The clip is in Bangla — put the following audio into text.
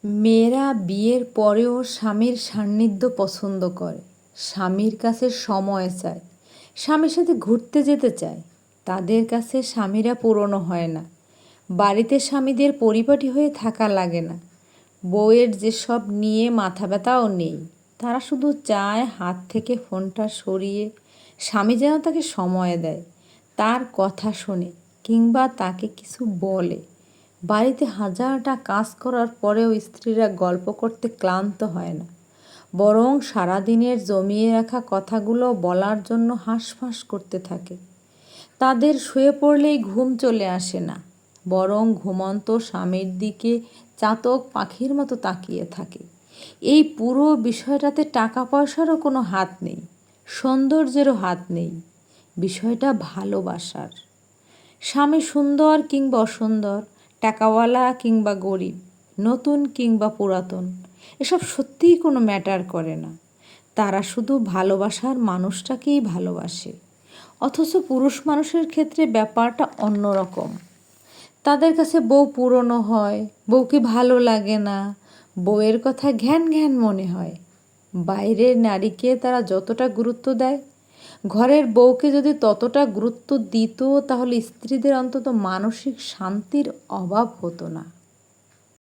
মেয়েরা বিয়ের পরেও স্বামীর সান্নিধ্য পছন্দ করে, স্বামীর কাছে সময় চায়, স্বামীর সাথে ঘুরতে যেতে চায়। তাদের কাছে স্বামীরা পুরনো হয় না, বাড়িতে স্বামীদের পরিপাটি হয়ে থাকা লাগে না, বউয়ের যেসব নিয়ে মাথা ব্যথাও নেই। তারা শুধু চায় হাত থেকে ফোনটা সরিয়ে স্বামী যেন তাকে সময় দেয়, তার কথা শোনে কিংবা তাকে কিছু বলে। বাড়িতে হাজারটা কাজ করার পরেও স্ত্রীরা গল্প করতে ক্লান্ত হয় না, বরং সারাদিনের জমিয়ে রাখা কথাগুলো বলার জন্য হাঁসফাঁস করতে থাকে। তাদের শুয়ে পড়লেই ঘুম চলে আসে না, বরং ঘুমন্ত স্বামীর দিকে চাতক পাখির মতো তাকিয়ে থাকে। এই পুরো বিষয়টাতে টাকা পয়সারও কোনো হাত নেই, সৌন্দর্যেরও হাত নেই, বিষয়টা ভালোবাসার। স্বামী সুন্দর কিংবা অসুন্দর, টাকাওয়ালা কিংবা গরিব, নতুন কিংবা পুরাতন, এসব সত্যিই কোনো ম্যাটার করে না। তারা শুধু ভালোবাসার মানুষটাকেই ভালোবাসে। অথচ পুরুষ মানুষের ক্ষেত্রে ব্যাপারটা অন্যরকম। তাদের কাছে বউ পুরনো হয়, বউকে ভালো লাগে না, বউয়ের কথা ঘ্যান ঘ্যান মনে হয়। বাইরের নারীকে তারা যতটা গুরুত্ব দেয়, ঘরের বউকে যদি ততটা গুরুত্ব দিত, তাহলে স্ত্রীদের অন্তত মানসিক শান্তির অভাব হতো না।